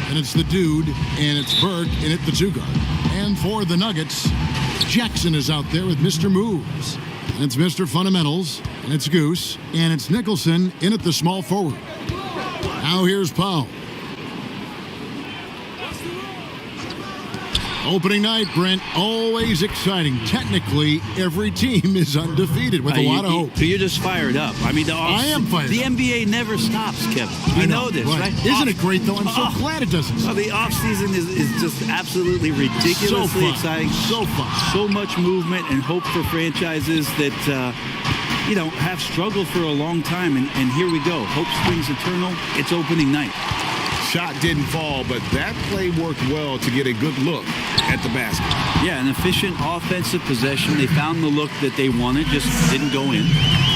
and it's the dude, and it's Burke, and it's the two-guard. And for the Nuggets, Jackson is out there with Mr. Moves. And it's Mr. Fundamentals, and it's Goose, and it's Nicholson in at the small forward. Now here's Powell. Opening night, Brent, always exciting. Technically, every team is undefeated with a lot of hope. You're just fired up. I mean, I am fired the up. NBA never stops, Kevin. You know this, right? Isn't it great, though? I'm so glad it doesn't stop. The offseason is just absolutely ridiculously exciting. So fun. So much movement and hope for franchises that, have struggled for a long time. And here we go. Hope springs eternal. It's opening night. Shot didn't fall, but that play worked well to get a good look at the basket. Yeah, an efficient offensive possession. They found the look that they wanted, just didn't go in.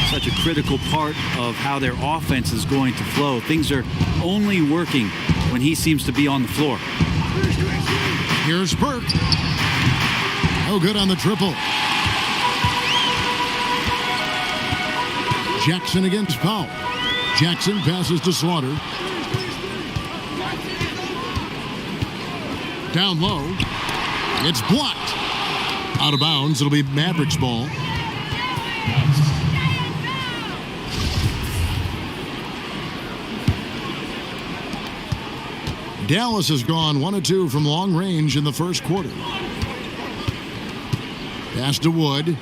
Such a critical part of how their offense is going to flow. Things are only working when he seems to be on the floor. Here's Burke. No good on the triple. Jackson against Powell. Jackson passes to Slaughter. Down low. It's blocked. Out of bounds. It'll be Mavericks ball. Dallas has gone 1 of 2 from long range in the first quarter. Pass to Wood.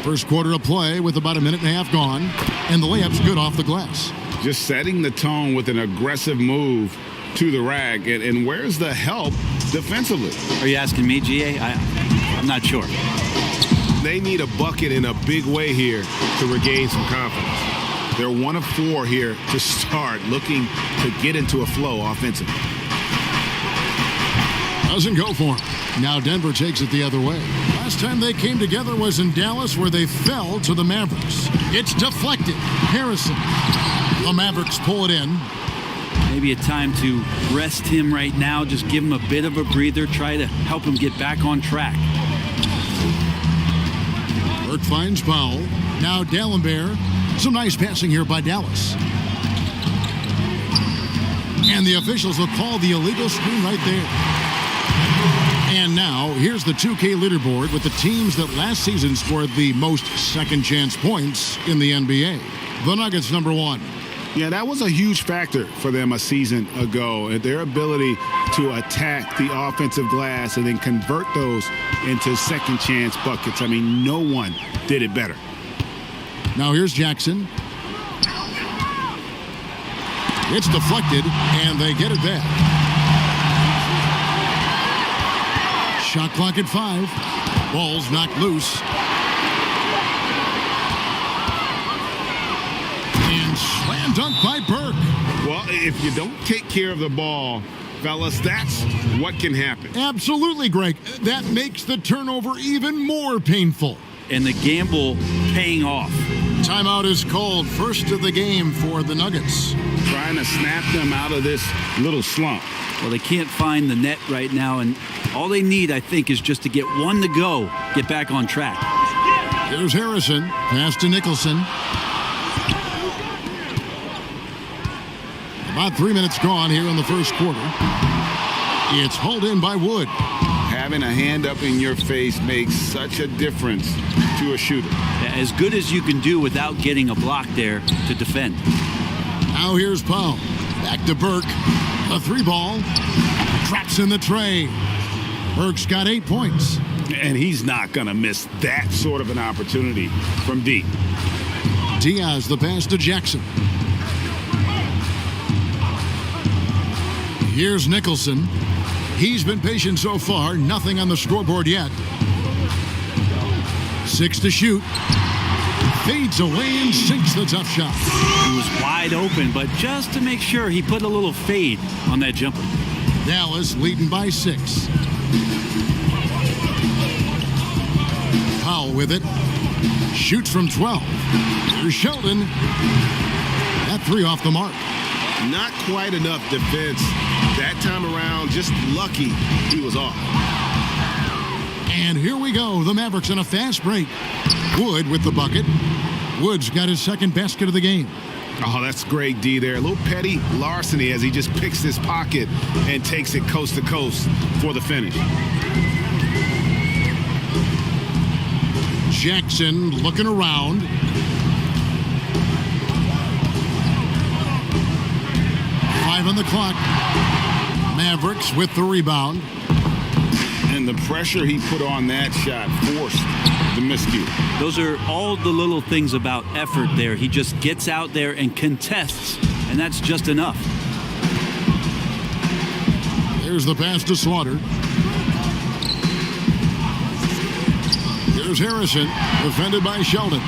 First quarter of play with about a minute and a half gone. And the layup's good off the glass. Just setting the tone with an aggressive move to the rack. And where's the help defensively? Are you asking me, GA? I'm not sure. They need a bucket in a big way here to regain some confidence. They're 1 of 4 here to start, looking to get into a flow offensively. Doesn't go for him. Now Denver takes it the other way. Last time they came together was in Dallas, where they fell to the Mavericks. It's deflected. Harrison. The Mavericks pull it in. Maybe a time to rest him right now. Just give him a bit of a breather. Try to help him get back on track. Burke finds Powell. Now Dallenberg. Some nice passing here by Dallas. And the officials will call the illegal screen right there. And now, here's the 2K leaderboard with the teams that last season scored the most second-chance points in the NBA. The Nuggets, number 1. Yeah, that was a huge factor for them a season ago. And their ability to attack the offensive glass and then convert those into second-chance buckets. I mean, no one did it better. Now here's Jackson. It's deflected, and they get it back. Shot clock at 5. Ball's knocked loose. And slam dunk by Burke. Well, if you don't take care of the ball, fellas, that's what can happen. Absolutely, Greg. That makes the turnover even more painful. And the gamble paying off. Timeout is called. First of the game for the Nuggets. Trying to snap them out of this little slump. Well, they can't find the net right now, and all they need, I think, is just to get 1 to go, get back on track. Here's Harrison. Pass to Nicholson. About 3 minutes gone here in the first quarter. It's hauled in by Wood. Having a hand up in your face makes such a difference to a shooter. As good as you can do without getting a block there to defend. Now here's Powell. Back to Burke. A 3-ball. Traps in the tray. Burke's got 8 points. And he's not going to miss that sort of an opportunity from deep. Diaz, the pass to Jackson. Here's Nicholson. He's been patient so far. Nothing on the scoreboard yet. 6 to shoot. Fades away and sinks the tough shot. He was wide open, but just to make sure, he put a little fade on that jumper. Dallas leading by 6. Powell with it. Shoots from 12. Here's Sheldon. That 3 off the mark. Not quite enough defense that time around. Just lucky he was off. And here we go. The Mavericks on a fast break. Wood with the bucket. Wood's got his second basket of the game. Oh, that's great D there. A little petty larceny as he just picks this pocket and takes it coast to coast for the finish. Jackson looking around. Five on the clock. Mavericks with the rebound. And the pressure he put on that shot forced the miscue. Those are all the little things about effort there. He just gets out there and contests, and that's just enough. Here's the pass to Slaughter. Here's Harrison, defended by Sheldon.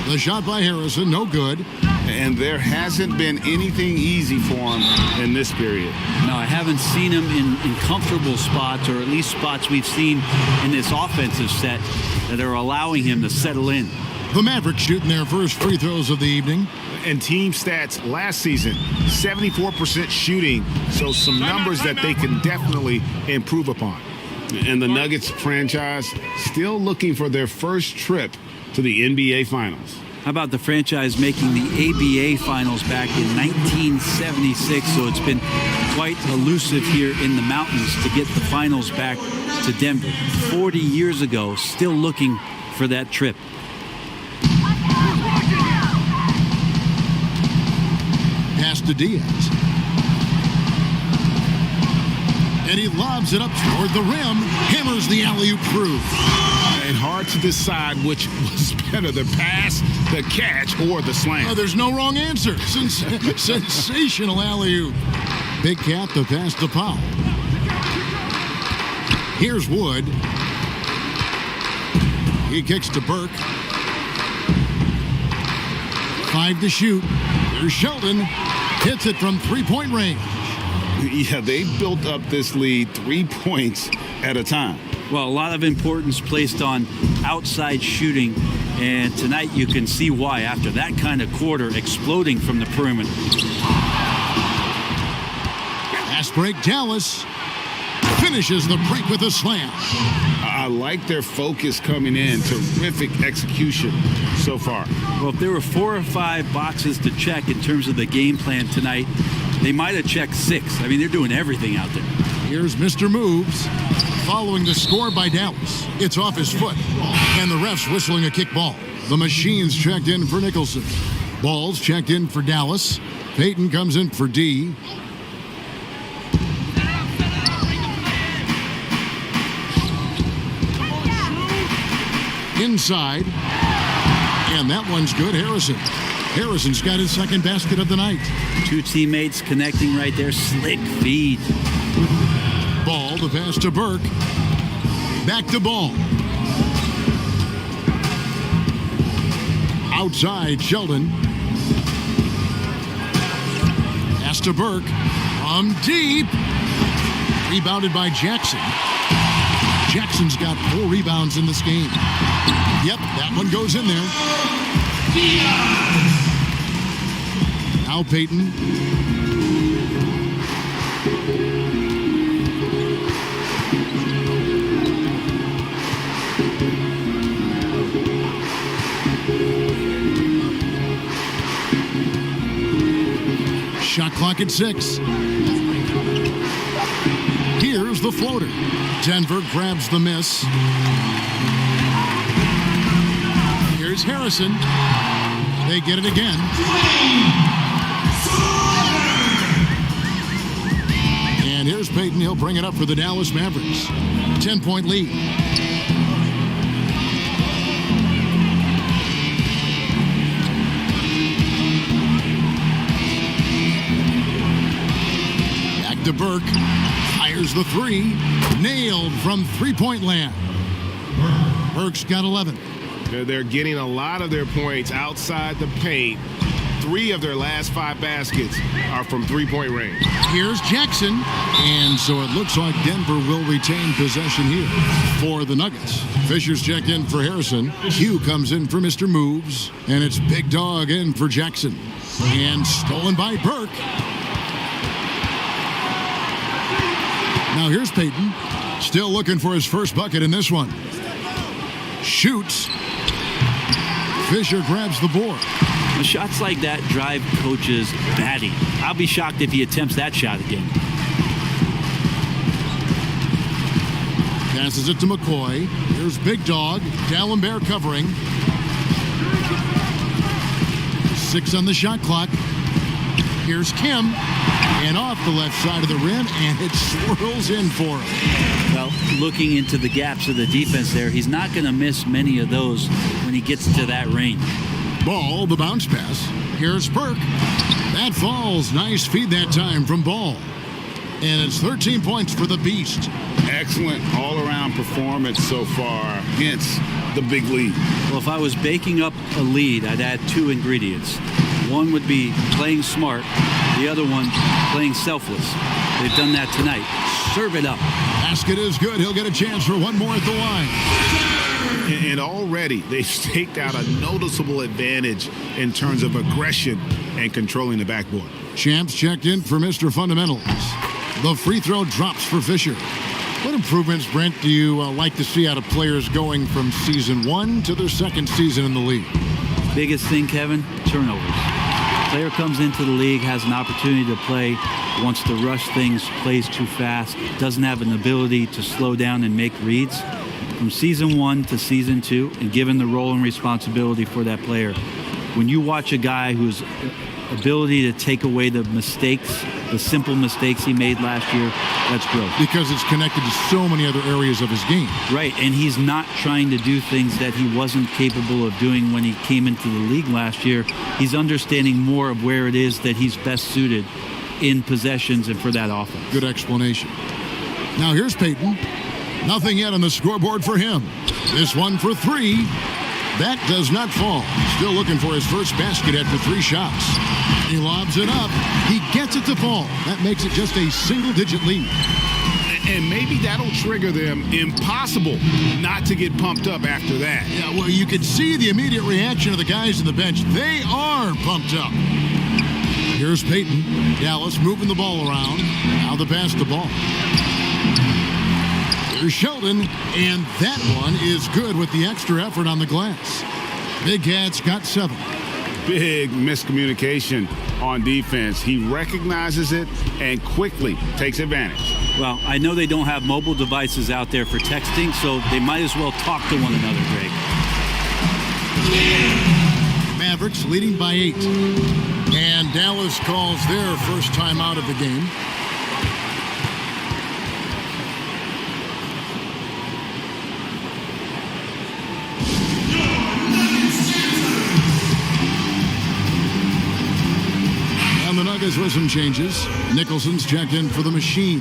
The shot by Harrison, no good. And there hasn't been anything easy for him in this period. No, I haven't seen him in comfortable spots, or at least spots we've seen in this offensive set that are allowing him to settle in. The Mavericks shooting their first free throws of the evening. And team stats last season, 74% shooting, so some numbers that they can definitely improve upon. And the Nuggets franchise still looking for their first trip to the NBA Finals. How about the franchise making the ABA Finals back in 1976? So it's been quite elusive here in the mountains to get the finals back to Denver. 40 years ago, still looking for that trip. Pass to Diaz. And he lobs it up toward the rim. Hammers the alley-oop through. And hard to decide which was better, the pass, the catch, or the slam. Oh, there's no wrong answer. Sensational alley-oop. Big Cat, the pass to Powell. Here's Wood. He kicks to Burke. 5 to shoot. Here's Sheldon. Hits it from three-point range. Yeah, they built up this lead 3 points at a time. Well, a lot of importance placed on outside shooting, and tonight you can see why after that kind of quarter exploding from the perimeter. Fast break, Dallas finishes the break with a slam. I like their focus coming in. Terrific execution so far. Well, if there were 4 or 5 boxes to check in terms of the game plan tonight, they might have checked 6. I mean, they're doing everything out there. Here's Mr. Moves. Following the score by Dallas. It's off his foot. And the refs whistling a kick ball. The Machines checked in for Nicholson. Balls checked in for Dallas. Payton comes in for D. Inside. And that one's good. Harrison's got his second basket of the night. 2 teammates connecting right there. Slick feed. Ball, the pass to Burke. Back to Ball. Outside, Sheldon. Pass to Burke. From deep. Rebounded by Jackson. Jackson's got 4 rebounds in this game. Yep, that one goes in there. Now Payton. Shot clock at 6. Here's the floater. Denver grabs the miss. Here's Harrison. They get it again. And here's Payton. He'll bring it up for the Dallas Mavericks. 10-point lead. Back to Burke. Fires the 3. Nailed from three-point land. Burke's got 11. They're getting a lot of their points outside the paint. 3 of their last 5 baskets are from three-point range. Here's Jackson. And so it looks like Denver will retain possession here for the Nuggets. Fisher's checked in for Harrison. Hugh comes in for Mr. Moves. And it's Big Dog in for Jackson. And stolen by Burke. Now here's Payton. Still looking for his first bucket in this one. Shoots. Fisher grabs the board. The shots like that drive coaches batty. I'll be shocked if he attempts that shot again. Passes it to McCoy. Here's Big Dog. D'Alembert covering. 6 on the shot clock. Here's Kim. And off the left side of the rim, and it swirls in for him. Well, looking into the gaps of the defense there, he's not going to miss many of those when he gets to that range. Ball, the bounce pass. Here's Burke. That falls. Nice feed that time from Ball. And it's 13 points for the Beast. Excellent all-around performance so far against the big lead. Well, if I was baking up a lead, I'd add 2 ingredients. One would be playing smart. The other one, playing selfless. They've done that tonight. Serve it up. Basket is good. He'll get a chance for one more at the line. And already they've staked out a noticeable advantage in terms of aggression and controlling the backboard. Champs checked in for Mr. Fundamentals. The free throw drops for Fisher. What improvements, Brent, do you like to see out of players going from season 1 to their second season in the league? Biggest thing, Kevin, turnovers. Player comes into the league, has an opportunity to play, wants to rush things, plays too fast, doesn't have an ability to slow down and make reads. From season 1 to season 2, and given the role and responsibility for that player, when you watch a guy whose ability to take away the mistakes, the simple mistakes he made last year, that's growth. Because it's connected to so many other areas of his game. Right, and he's not trying to do things that he wasn't capable of doing when he came into the league last year. He's understanding more of where it is that he's best suited in possessions and for that offense. Good explanation. Now here's Peyton. Nothing yet on the scoreboard for him. This one for 3. That does not fall. Still looking for his first basket after 3 shots. He lobs it up. He gets it to fall. That makes it just a single-digit lead. And maybe that'll trigger them. Impossible not to get pumped up after that. Yeah, well, you could see the immediate reaction of the guys on the bench. They are pumped up. Here's Peyton. Dallas moving the ball around. Now the pass to Ball. Here's Sheldon, and that one is good with the extra effort on the glass. Big Cat's got 7. Big miscommunication on defense. He recognizes it and quickly takes advantage. Well, I know they don't have mobile devices out there for texting, so they might as well talk to one another, Greg. Mavericks leading by 8. And Dallas calls their first time out of the game. The Nuggets with some changes. Nicholson's checked in for the Machine.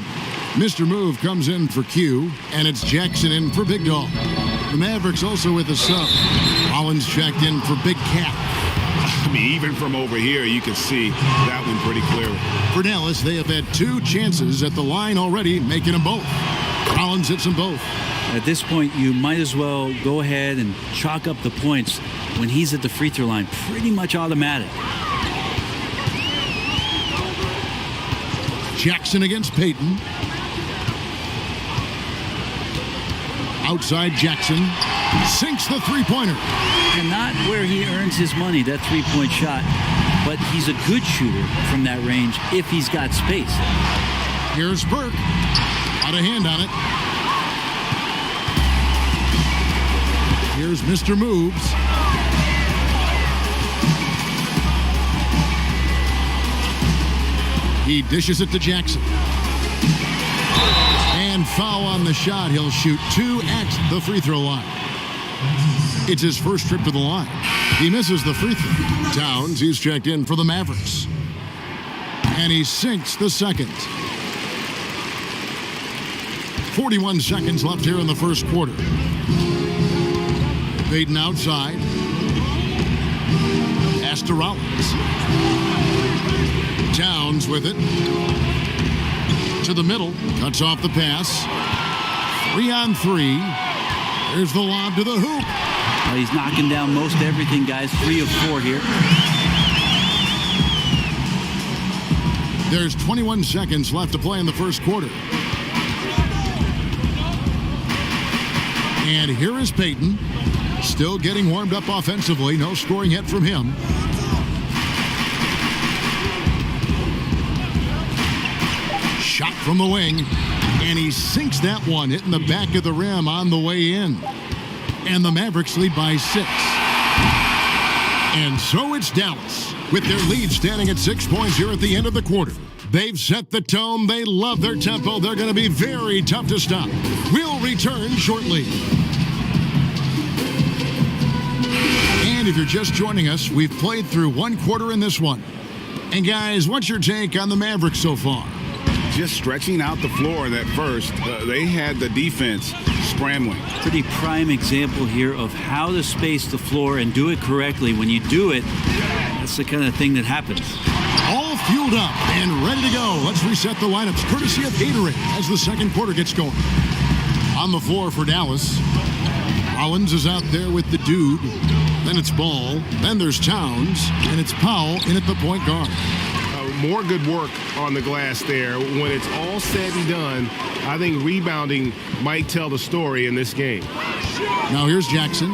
Mr. Move comes in for Q, and it's Jackson in for Big Dog. The Mavericks also with a sub. Rollins checked in for Big Cat. I mean, even from over here, you can see that one pretty clearly. For Dallas, they have had 2 chances at the line already, making them both. Rollins hits them both. At this point, you might as well go ahead and chalk up the points when he's at the free throw line. Pretty much automatic. Jackson against Peyton. Outside Jackson. Sinks the three-pointer. And not where he earns his money, that three-point shot. But he's a good shooter from that range if he's got space. Here's Burke. Out of hand on it. Here's Mr. Moves. He dishes it to Jackson. And foul on the shot. He'll shoot 2 at the free throw line. It's his first trip to the line. He misses the free throw. Towns, he's checked in for the Mavericks. And he sinks the second. 41 seconds left here in the first quarter. Peyton outside. Pass to Rollins. Towns with it. To the middle. Cuts off the pass. 3-on-3. There's the lob to the hoop. Well, he's knocking down most everything, guys. 3 of 4 here. There's 21 seconds left to play in the first quarter. And here is Peyton. Still getting warmed up offensively. No scoring yet from him. Shot from the wing, and he sinks that one, hitting the back of the rim on the way in. And the Mavericks lead by 6. And so it's Dallas, with their lead standing at 6 points here at the end of the quarter. They've set the tone. They love their tempo. They're going to be very tough to stop. We'll return shortly. And if you're just joining us, we've played through one quarter in this one. And guys, what's your take on the Mavericks so far? Just stretching out the floor that first. They had the defense scrambling. Pretty prime example here of how to space the floor and do it correctly. When you do it, that's the kind of thing that happens. All fueled up and ready to go. Let's reset the lineups courtesy of Gatorade as the second quarter gets going. On the floor for Dallas, Rollins is out there with the dude. Then it's Ball. Then there's Towns. And it's Powell in at the point guard. More good work on the glass there. When it's all said and done, I think rebounding might tell the story in this game. Now here's Jackson.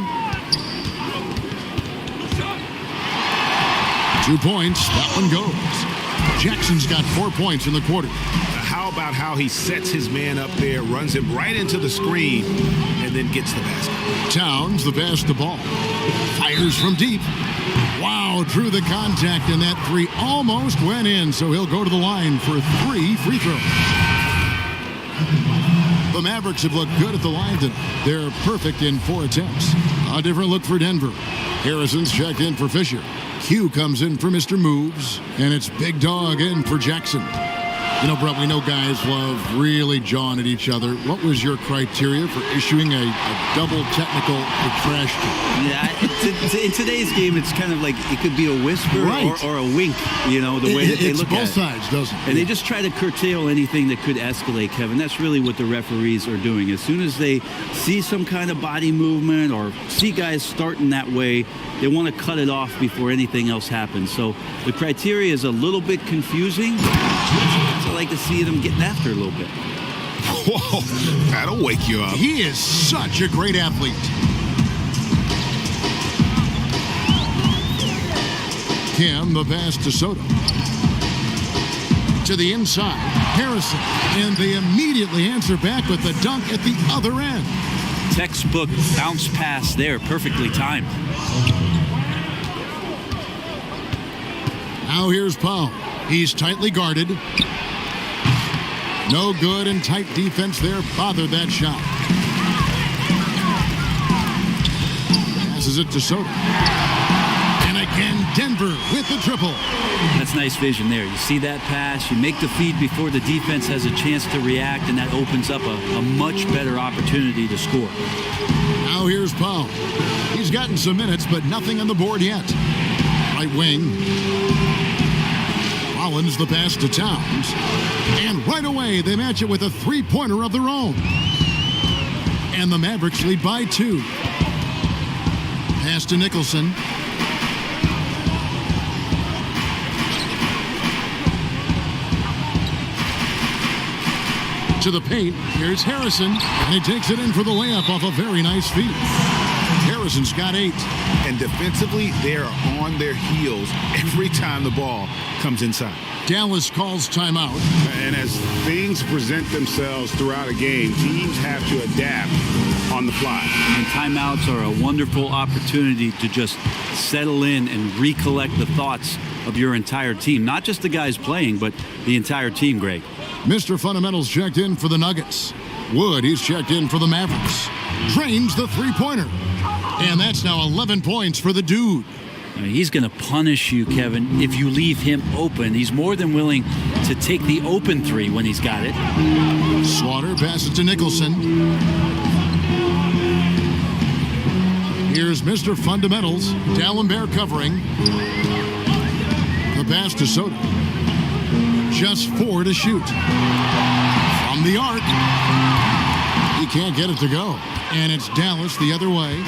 2 points. That one goes. Jackson's got 4 points in the quarter. How about how he sets his man up there, runs him right into the screen, and then gets the basket. Towns, the pass to Ball. Fires from deep. Wow, drew the contact, and that three almost went in, so he'll go to the line for 3 free throws. The Mavericks have looked good at the line tonight. They're perfect in 4 attempts. A different look for Denver. Harrison's checked in for Fisher. Q comes in for Mr. Moves, and it's Big Dog in for Jackson. You know, Brett, we know guys love really jawing at each other. What was your criteria for issuing a double technical trash talk? Yeah, in today's game, it's kind of like it could be a whisper or a wink, you know, the way that they look at it. It's both sides, doesn't it? And they just try to curtail anything that could escalate, Kevin. That's really what the referees are doing. As soon as they see some kind of body movement or see guys starting that way, they want to cut it off before anything else happens. So the criteria is a little bit confusing. I like to see them getting after a little bit. Whoa, that'll wake you up. He is such a great athlete. Kim, the pass to Soto. To the inside, Harrison. And they immediately answer back with the dunk at the other end. Textbook bounce pass there, perfectly timed. Now here's Powell. He's tightly guarded. No good, and tight defense there bothered that shot. Passes it to Soto. And again, Denver with the triple. That's nice vision there. You see that pass, you make the feed before the defense has a chance to react, and that opens up a much better opportunity to score. Now here's Powell. He's gotten some minutes, but nothing on the board yet. Right wing. Rollins the pass to Towns. And right away, they match it with a three-pointer of their own. And the Mavericks lead by 2. Pass to Nicholson. To the paint, here's Harrison. And he takes it in for the layup off a very nice feed. Harrison's got 8. And defensively, they are on their heels every time the ball comes inside. Dallas calls timeout. And as things present themselves throughout a game, teams have to adapt on the fly. And timeouts are a wonderful opportunity to just settle in and recollect the thoughts of your entire team. Not just the guys playing, but the entire team, Greg. Mr. Fundamentals checked in for the Nuggets. Wood, he's checked in for the Mavericks. Drains the three-pointer. And that's now 11 points for the dude. He's going to punish you, Kevin, if you leave him open. He's more than willing to take the open 3 when he's got it. Slaughter passes to Nicholson. Here's Mr. Fundamentals. D'Alembert covering. The pass to Soto. Just 4 to shoot. From the arc. He can't get it to go. And it's Dallas the other way.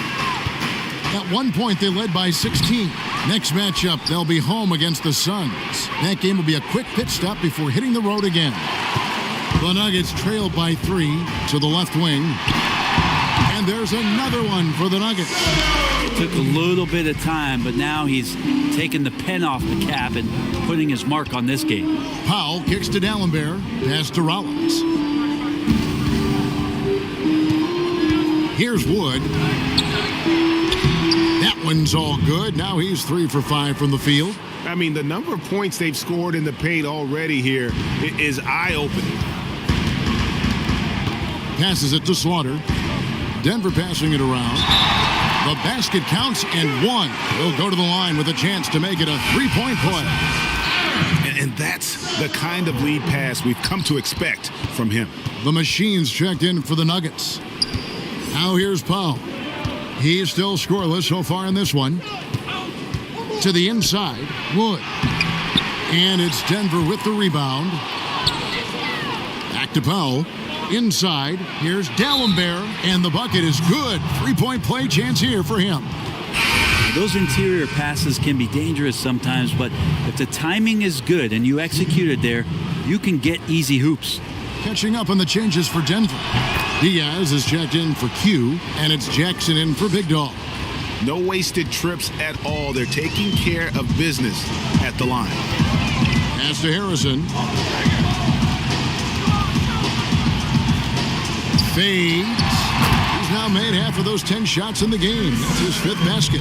At one point, they led by 16. Next matchup, they'll be home against the Suns. That game will be a quick pit stop before hitting the road again. The Nuggets trail by 3 to the left wing. And there's another one for the Nuggets. Took a little bit of time, but now he's taking the pen off the cap and putting his mark on this game. Powell kicks to D'Alembert. Pass to Rollins. Here's Wood. That one's all good. Now he's 3 for 5 from the field. I mean, the number of points they've scored in the paint already here is eye-opening. Passes it to Slaughter. Denver passing it around. The basket counts and one. He'll go to the line with a chance to make it a 3-point play. And that's the kind of lead pass we've come to expect from him. The machine's checked in for the Nuggets. Now here's Powell. He's still scoreless so far in this one. To the inside, Wood. And it's Denver with the rebound. Back to Powell. Inside, here's D'Alembert, and the bucket is good. 3-point play chance here for him. Those interior passes can be dangerous sometimes, but if the timing is good and you execute it there, you can get easy hoops. Catching up on the changes for Denver. Diaz is checked in for Q, and it's Jackson in for Big Dog. No wasted trips at all. They're taking care of business at the line. Pass to Harrison. Fades. He's now made half of those 10 shots in the game. That's his 5th basket.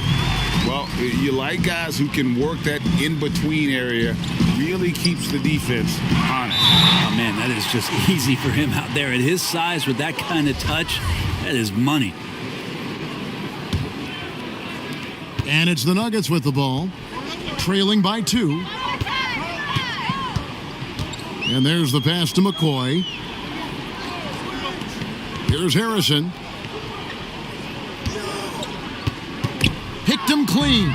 Well, you like guys who can work that in-between area. Really keeps the defense honest. Oh, man, that is just easy for him out there. At his size with that kind of touch, that is money. And it's the Nuggets with the ball, trailing by 2. And there's the pass to McCoy. Here's Harrison. Picked him clean.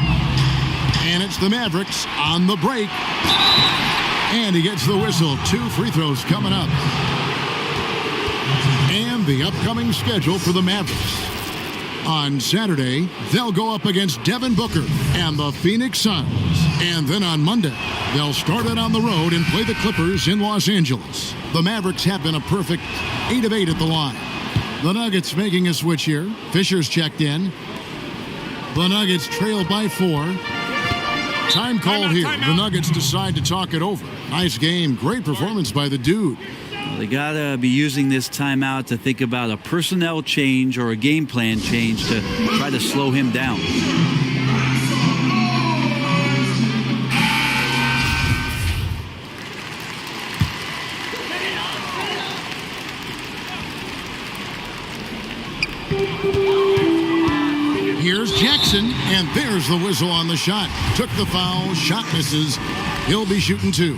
And it's the Mavericks on the break. And he gets the whistle. 2 free throws coming up. And the upcoming schedule for the Mavericks. On Saturday, they'll go up against Devin Booker and the Phoenix Suns. And then on Monday, they'll start it on the road and play the Clippers in Los Angeles. The Mavericks have been a perfect 8 of 8 at the line. The Nuggets making a switch here. Fisher's checked in. The Nuggets trail by 4. Time called here. The Nuggets decide to talk it over. Nice game. Great performance by the dude. They got to be using this timeout to think about a personnel change or a game plan change to try to slow him down. Here's Jackson, and there's the whistle on the shot. Took the foul, shot misses. He'll be shooting 2.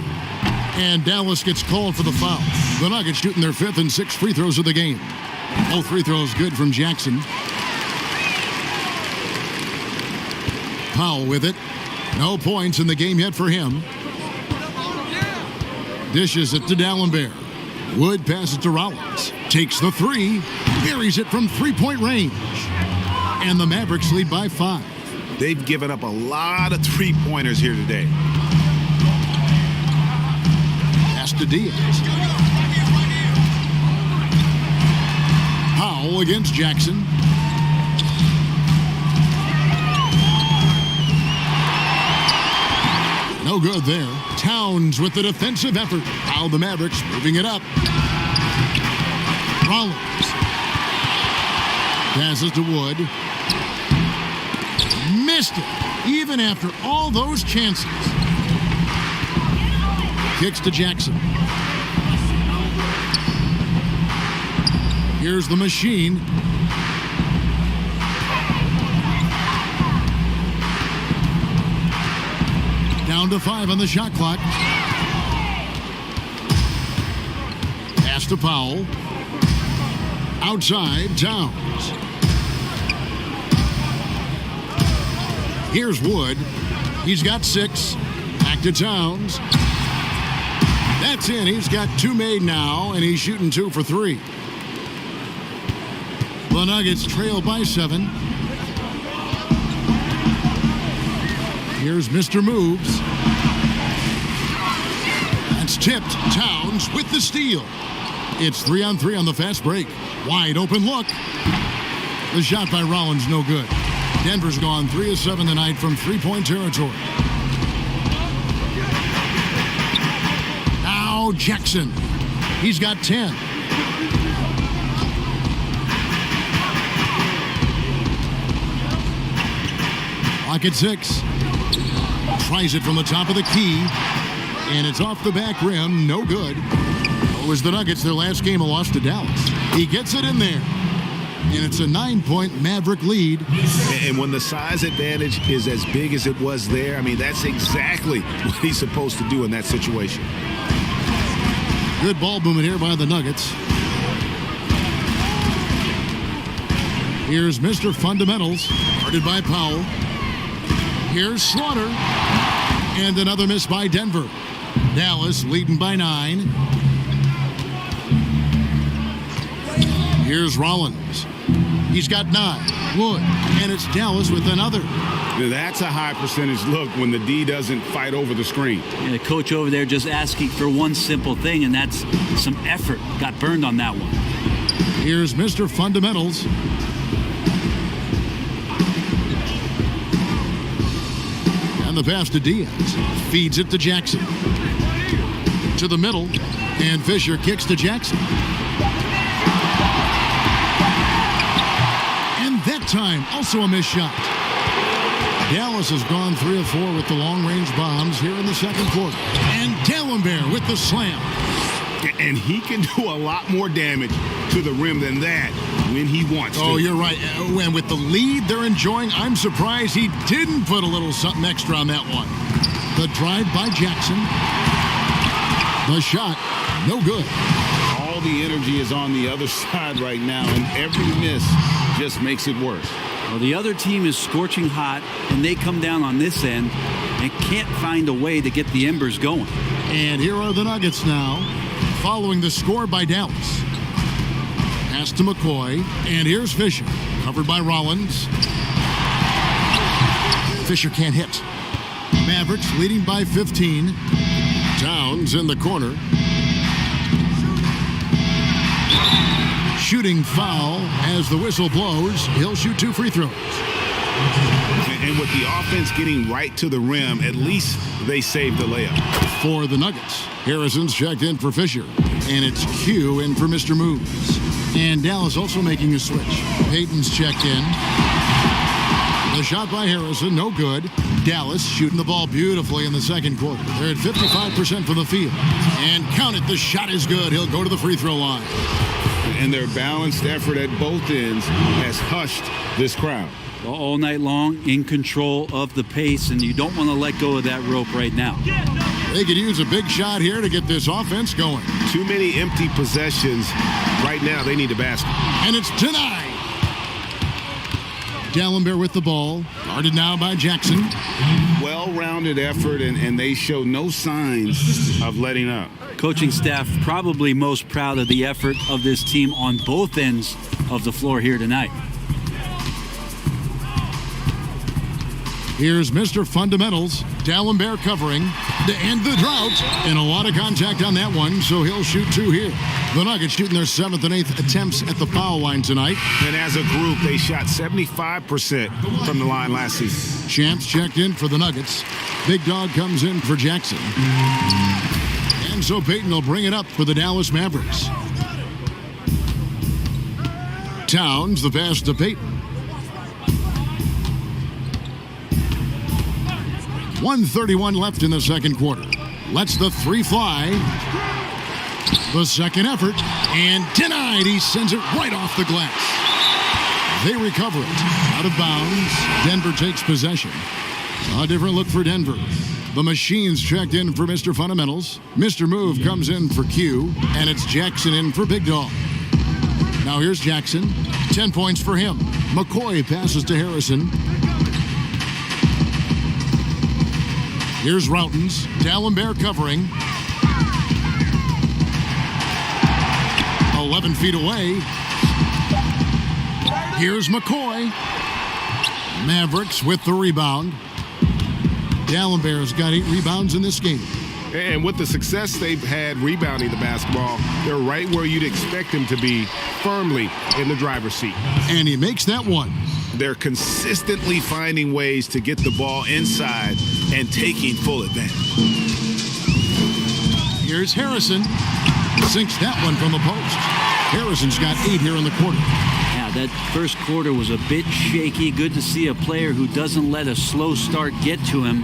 And Dallas gets called for the foul. The Nuggets shooting their 5th and 6th free throws of the game. Both free throws good from Jackson. Powell with it. No points in the game yet for him. Dishes it to D'Alembert. Wood passes to Rollins. Takes the 3. Buries it from 3-point range. And the Mavericks lead by 5. They've given up a lot of 3-pointers here today. Pass to Diaz. Powell against Jackson. No good there. Towns with the defensive effort. Now the Mavericks moving it up. Rollins. Passes to Wood. Missed it, even after all those chances. Kicks to Jackson. Here's the machine. Down to 5 on the shot clock. Pass to Powell. Outside, Towns. Here's Wood. He's got 6. Back to Towns. That's in. He's got 2 made now, and he's shooting 2 for 3. The Nuggets trail by 7. Here's Mr. Moves. That's tipped. Towns with the steal. It's 3-on-3 on the fast break. Wide open look. The shot by Rollins, no good. Denver's gone 3 of 7 tonight from three-point territory. Now Jackson. He's got 10. Clock at 6. Tries it from the top of the key. And it's off the back rim. No good. It was the Nuggets. Their last game, a loss to Dallas. He gets it in there. And it's a 9-point Maverick lead. And when the size advantage is as big as it was there, I mean, that's exactly what he's supposed to do in that situation. Good ball movement here by the Nuggets. Here's Mr. Fundamentals, guarded by Powell. Here's Slaughter. And another miss by Denver. Dallas leading by 9. Here's Rollins. He's got 9. Wood. And it's Dallas with another. That's a high percentage look when the D doesn't fight over the screen. And the coach over there just asking for one simple thing, and that's some effort. Got burned on that one. Here's Mr. Fundamentals. And the pass to Diaz. Feeds it to Jackson. To the middle. And Fisher kicks to Jackson. And that time, also a missed shot. Dallas has gone 3 of 4 with the long-range bombs here in the second quarter. And D'Alembert with the slam. And he can do a lot more damage to the rim than that when he wants to. Oh, you're right. And with the lead they're enjoying, I'm surprised he didn't put a little something extra on that one. The drive by Jackson. The shot, no good. All the energy is on the other side right now, and every miss just makes it worse. Well, the other team is scorching hot, and they come down on this end and can't find a way to get the embers going. And here are the Nuggets now, following the score by Dallas. Pass to McCoy, and here's Fisher, covered by Rollins. Fisher can't hit. Mavericks leading by 15. Towns in the corner. Shooting foul as the whistle blows. He'll shoot 2 free throws. And with the offense getting right to the rim, at least they saved the layup. For the Nuggets, Harrison's checked in for Fisher. And it's Q in for Mr. Moves. And Dallas also making a switch. Payton's checked in. The shot by Harrison, no good. Dallas shooting the ball beautifully in the second quarter. They're at 55% from the field. And count it, the shot is good. He'll go to the free throw line. And their balanced effort at both ends has hushed this crowd. All night long, in control of the pace, and you don't want to let go of that rope right now. They could use a big shot here to get this offense going. Too many empty possessions. Right now, they need a basket. And it's denied. D'Alembert with the ball. Guarded now by Jackson. Well-rounded effort, and they show no signs of letting up. Coaching staff probably most proud of the effort of this team on both ends of the floor here tonight. Here's Mr. Fundamentals. D'Alembert covering. To end the drought. And a lot of contact on that one, so he'll shoot 2 here. The Nuggets shooting their 7th and 8th attempts at the foul line tonight. And as a group, they shot 75% from the line last season. Champs checked in for the Nuggets. Big Dog comes in for Jackson. And so Payton will bring it up for the Dallas Mavericks. Towns, the pass to Payton. 1:31 left in the second quarter. Lets the 3 fly. The second effort, and denied. He sends it right off the glass. They recover it. Out of bounds. Denver takes possession. A different look for Denver. The Machines checked in for Mr. Fundamentals. Mr. Move comes in for Q, and it's Jackson in for Big Dog. Now here's Jackson. 10 points for him. McCoy passes to Harrison. Here's Routens. D'Alembert covering. 11 feet away. Here's McCoy. Mavericks with the rebound. D'Alembert's got 8 rebounds in this game. And with the success they've had rebounding the basketball, they're right where you'd expect them to be, firmly in the driver's seat. And he makes that one. They're consistently finding ways to get the ball inside and taking full advantage. Here's Harrison. Sinks that one from the post. Harrison's got 8 here in the quarter. Yeah, that first quarter was a bit shaky. Good to see a player who doesn't let a slow start get to him.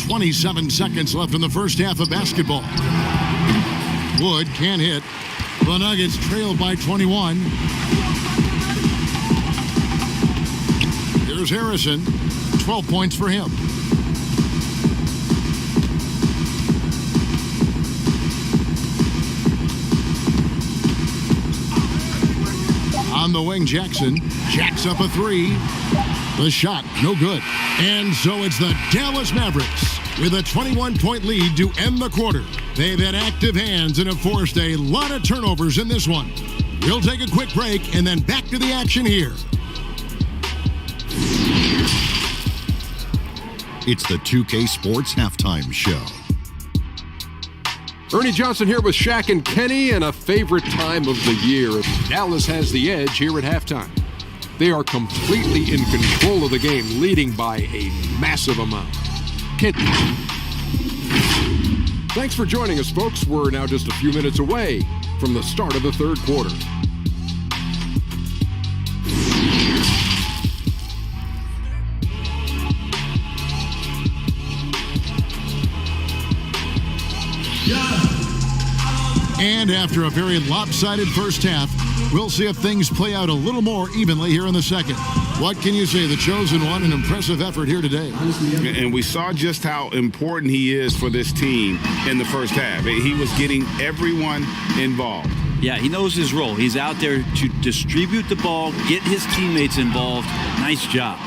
27 seconds left in the first half of basketball. Wood can't hit. The Nuggets trail by 21. Here's Harrison. 12 points for him. On the wing, Jackson. Jacks up a 3. The shot, no good. And so it's the Dallas Mavericks with a 21-point lead to end the quarter. They've had active hands and have forced a lot of turnovers in this one. We'll take a quick break and then back to the action here. It's the 2K Sports Halftime Show. Ernie Johnson here with Shaq and Kenny, and a favorite time of the year. Dallas has the edge here at halftime. They are completely in control of the game, leading by a massive amount. Kenny. Thanks for joining us, folks. We're now just a few minutes away from the start of the third quarter. And after a very lopsided first half, we'll see if things play out a little more evenly here in the second. What can you say? The chosen one, an impressive effort here today. And we saw just how important he is for this team in the first half. He was getting everyone involved. Yeah, he knows his role. He's out there to distribute the ball, get his teammates involved. Nice job.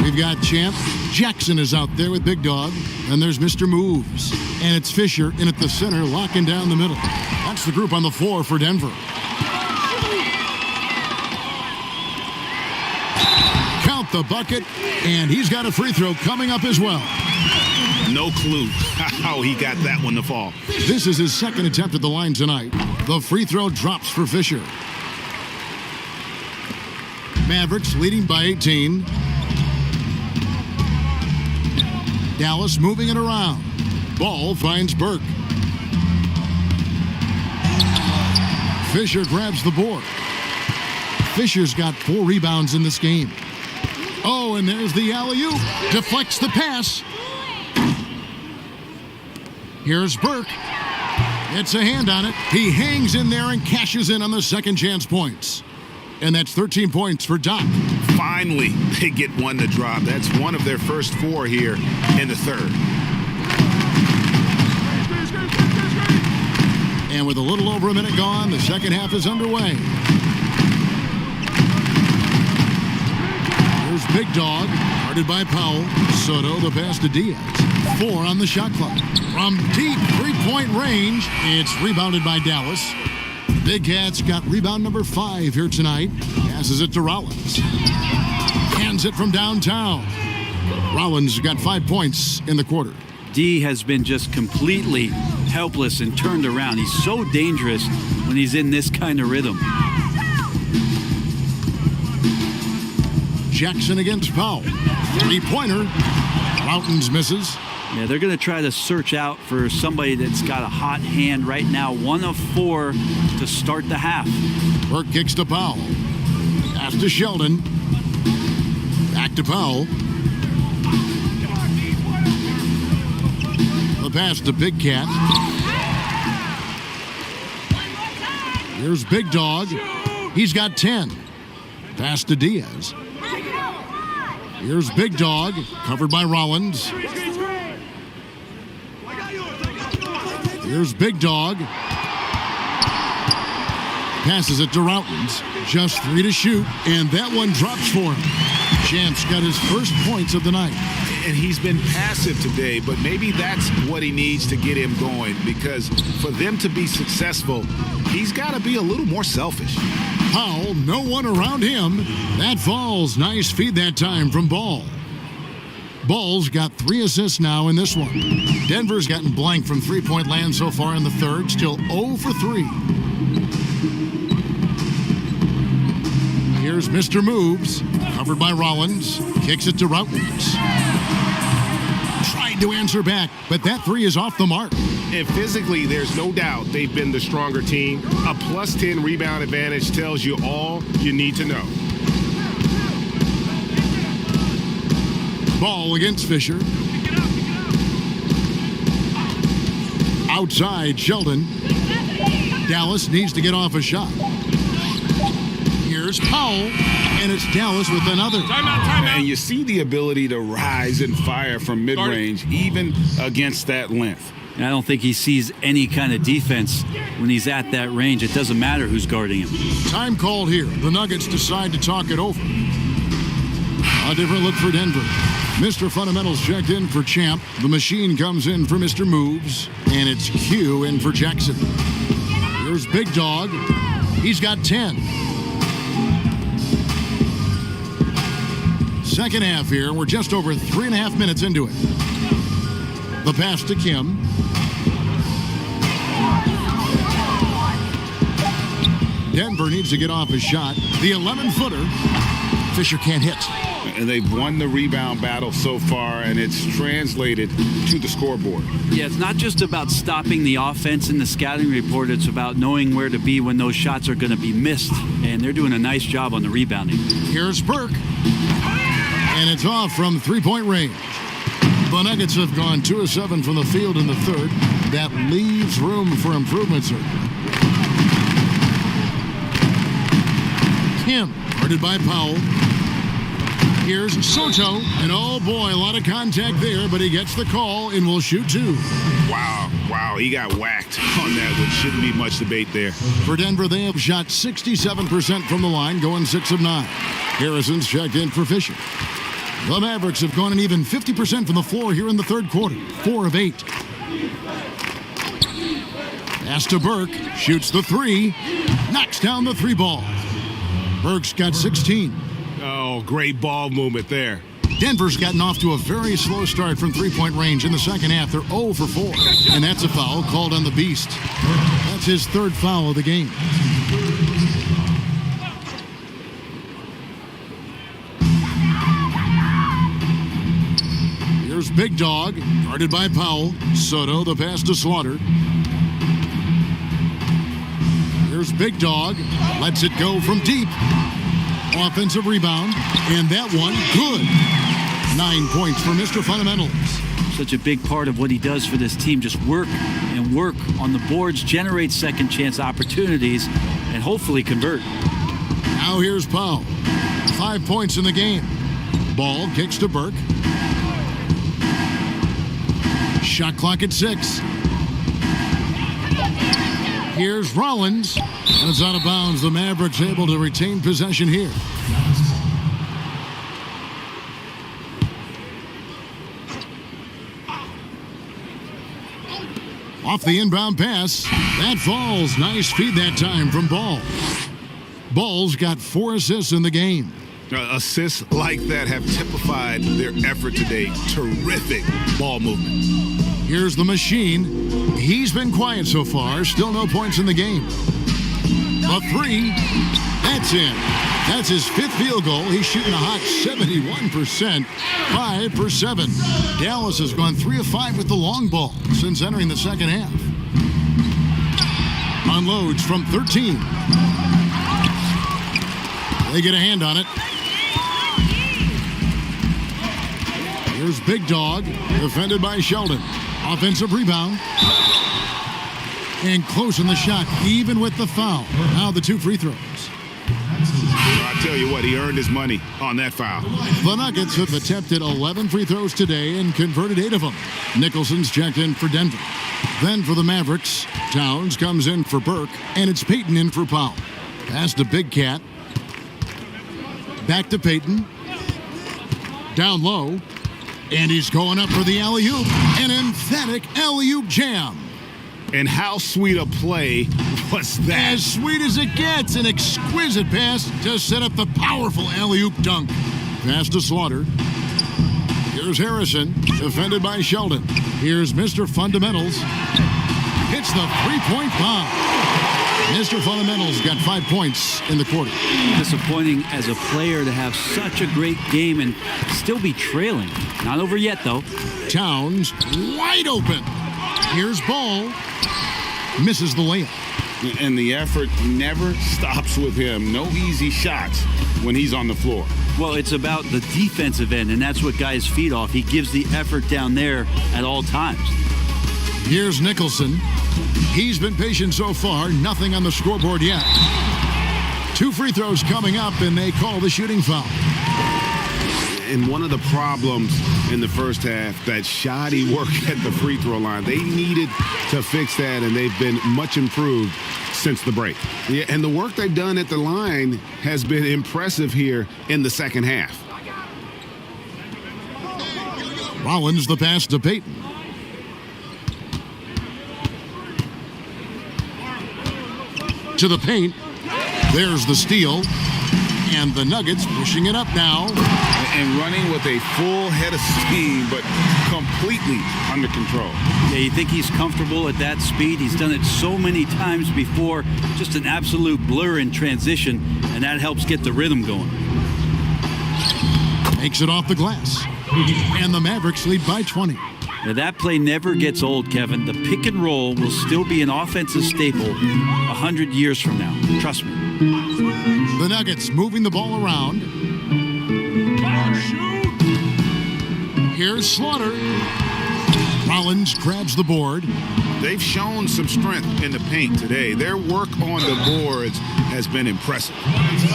We've got Champ. Jackson is out there with Big Dog. And there's Mr. Moves. And it's Fisher in at the center, locking down the middle. That's the group on the floor for Denver. Count the bucket, and he's got a free throw coming up as well. No clue how he got that one to fall. This is his second attempt at the line tonight. The free throw drops for Fisher. Mavericks leading by 18. Dallas moving it around. Ball finds Burke. Fisher grabs the board. Fisher's got 4 rebounds in this game. Oh, and there's the alley-oop. Deflects the pass. Here's Burke. It's a hand on it. He hangs in there and cashes in on the second chance points. And that's 13 points for Doc. Finally, they get one to drop. That's one of their first 4 here in the third. And with a little over a minute gone, the second half is underway. Here's Big Dog, guarded by Powell. Soto, the pass to Diaz. 4 on the shot clock. From deep three-point range, it's rebounded by Dallas. Big Cat's got rebound number 5 here tonight. Passes it to Rollins. Hands it from downtown. Rollins got 5 points in the quarter. D has been just completely helpless and turned around. He's so dangerous when he's in this kind of rhythm. Jackson against Powell. 3-pointer. Mountains misses. Yeah, they're going to try to search out for somebody that's got a hot hand right now. 1 of 4 to start the half. Burke kicks to Powell. Pass to Sheldon. Back to Powell. The pass to Big Cat. Here's Big Dog. He's got 10. Pass to Diaz. Here's Big Dog, covered by Rollins. Here's Big Dog. Passes it to Rollins. Just 3 to shoot, and that one drops for him. Champ's got his first points of the night. And he's been passive today, but maybe that's what he needs to get him going, because for them to be successful, he's got to be a little more selfish. Powell, no one around him. That falls. Nice feed that time from Ball. Ball's got 3 assists now in this one. Denver's gotten blank from three-point land so far in the third, still 0 for 3. Here's Mr. Moves, covered by Rollins, kicks it to Routens. Tried to answer back, but that 3 is off the mark. And physically, there's no doubt they've been the stronger team. A plus 10 rebound advantage tells you all you need to know. Ball against Fisher. Outside Sheldon. Dallas needs to get off a shot. Here's Powell, and it's Dallas with another. Timeout. And you see the ability to rise and fire from mid-range, even against that length. I don't think he sees any kind of defense when he's at that range. It doesn't matter who's guarding him. Time called here. The Nuggets decide to talk it over. A different look for Denver. Mr. Fundamentals checked in for Champ. The machine comes in for Mr. Moves. And it's Q in for Jackson. Here's Big Dog. He's got 10. Second half here. We're just over 3.5 minutes into it. The pass to Kim. Denver needs to get off a shot. The 11-footer. Fisher can't hit. And they've won the rebound battle so far, and it's translated to the scoreboard. Yeah, it's not just about stopping the offense in the scouting report. It's about knowing where to be when those shots are going to be missed. And they're doing a nice job on the rebounding. Here's Burke. And it's off from three-point range. The Nuggets have gone 2 of 7 from the field in the third. That leaves room for improvement, sir. Kim, guarded by Powell. Here's Soto, and oh boy, a lot of contact there, but he gets the call and will shoot 2. Wow, he got whacked on that, which shouldn't be much debate there. For Denver, they have shot 67% from the line, going 6 of 9. Harrison's checked in for Fisher. The Mavericks have gone an even 50% from the floor here in the third quarter, 4 of 8. Pass to Burke, shoots the 3, knocks down the 3 ball. Burke's got 16. Oh, great ball movement there. Denver's gotten off to a very slow start from three-point range in the second half. They're 0 for 4. And that's a foul called on the Beast. That's his 3rd foul of the game. Here's Big Dog, guarded by Powell. Soto, the pass to Slaughter. Here's Big Dog, lets it go from deep. Offensive rebound, and that one, good. 9 points for Mr. Fundamentals. Such a big part of what he does for this team. Just work and work on the boards, generate second chance opportunities, and hopefully convert. Now here's Powell. 5 points in the game. Ball kicks to Burke. Shot clock at 6. Here's Rollins, and it's out of bounds. The Mavericks able to retain possession here. Off the inbound pass, that falls. Nice feed that time from Ball. Ball's got 4 assists in the game. Assists like that have typified their effort today. Terrific ball movement. Here's the machine. He's been quiet so far. Still no points in the game. A 3. That's in. That's his 5th field goal. He's shooting a hot 71%. 5 for 7. Dallas has gone 3 of 5 with the long ball since entering the second half. Unloads from 13. They get a hand on it. Here's Big Dog, defended by Sheldon. Offensive rebound. And close in the shot, even with the foul. Now the 2 free throws. I tell you what, he earned his money on that foul. The Nuggets have attempted 11 free throws today and converted 8 of them. Nicholson's checked in for Denver. Then for the Mavericks, Towns comes in for Burke, and it's Payton in for Powell. Pass to Big Cat. Back to Payton. Down low. And he's going up for the alley-oop. An emphatic alley-oop jam. And how sweet a play was that? As sweet as it gets. An exquisite pass to set up the powerful alley-oop dunk. Pass to Slaughter. Here's Harrison, defended by Sheldon. Here's Mr. Fundamentals. Hits the three-point bomb. Mr. Fundamentals got 5 points in the quarter. Disappointing as a player to have such a great game and still be trailing. Not over yet, though. Towns wide open. Here's Ball. Misses the layup. And the effort never stops with him. No easy shots when he's on the floor. Well, it's about the defensive end, and that's what guys feed off. He gives the effort down there at all times. Here's Nicholson. He's been patient so far. Nothing on the scoreboard yet. 2 free throws coming up, and they call the shooting foul. And one of the problems in the first half, that shoddy work at the free throw line. They needed to fix that, and they've been much improved since the break. Yeah, and the work they've done at the line has been impressive here in the second half. Rollins the pass to Payton. To the paint. There's the steal. And the Nuggets pushing it up now. And running with a full head of steam, but completely under control. Yeah, you think he's comfortable at that speed. He's done it so many times before. Just an absolute blur in transition, and that helps get the rhythm going. Makes it off the glass. And the Mavericks lead by 20. Now, that play never gets old, Kevin. The pick and roll will still be an offensive staple 100 years from now. Trust me. The Nuggets moving the ball around. Here's Slaughter. Rollins grabs the board. They've shown some strength in the paint today. Their work on the boards has been impressive.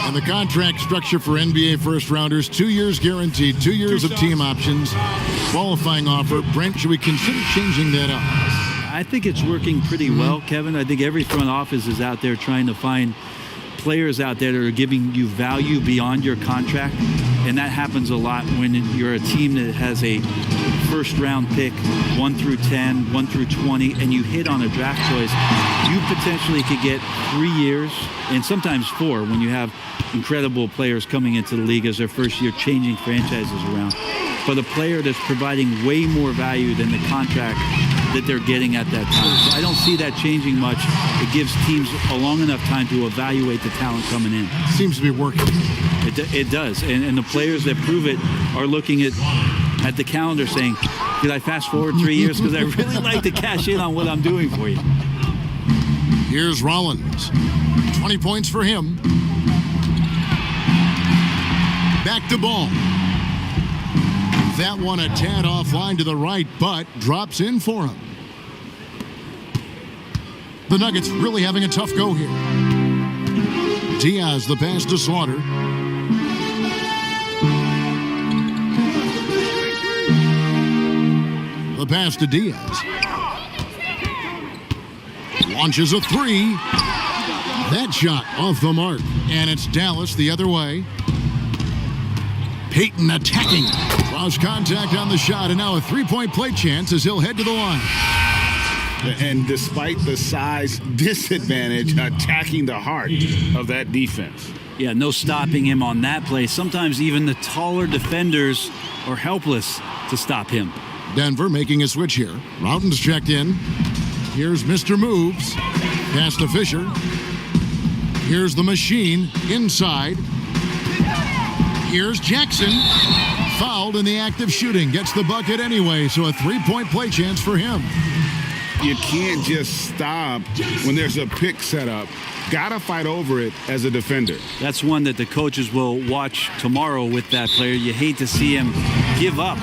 And the contract structure for NBA first-rounders, 2 years guaranteed, 2 years of team options, qualifying offer. Brent, should we consider changing that up? I think it's working pretty well, Kevin. I think every front office is out there trying to find players out there that are giving you value beyond your contract, and that happens a lot when you're a team that has a first-round pick, 1 through 10, 1 through 20, and you hit on a draft choice. You potentially could get 3 years, and sometimes 4, when you have incredible players coming into the league as their first year, changing franchises around. But a player that's providing way more value than the contract that they're getting at that time. So I don't see that changing much. It gives teams a long enough time to evaluate the talent coming in. Seems to be working. It does. And the players that prove it are looking at the calendar saying, did I fast forward 3 years? Because I really like to cash in on what I'm doing for you. Here's Rollins. 20 points for him. Back to Ball. That one a tad offline to the right, but drops in for him. The Nuggets really having a tough go here. Diaz the pass to Slaughter. The pass to Diaz. Launches a 3. That shot off the mark. And it's Dallas the other way. Payton attacking. Lost contact on the shot, and now a three-point play chance as he'll head to the line. And despite the size disadvantage, attacking the heart of that defense. Yeah, no stopping him on that play. Sometimes even the taller defenders are helpless to stop him. Denver making a switch here. Routen's checked in. Here's Mr. Moves. Pass to Fisher. Here's the machine inside. Here's Jackson. Fouled in the act of shooting. Gets the bucket anyway, so a three-point play chance for him. You can't just stop when there's a pick set up. Gotta fight over it as a defender. That's one that the coaches will watch tomorrow with that player. You hate to see him give up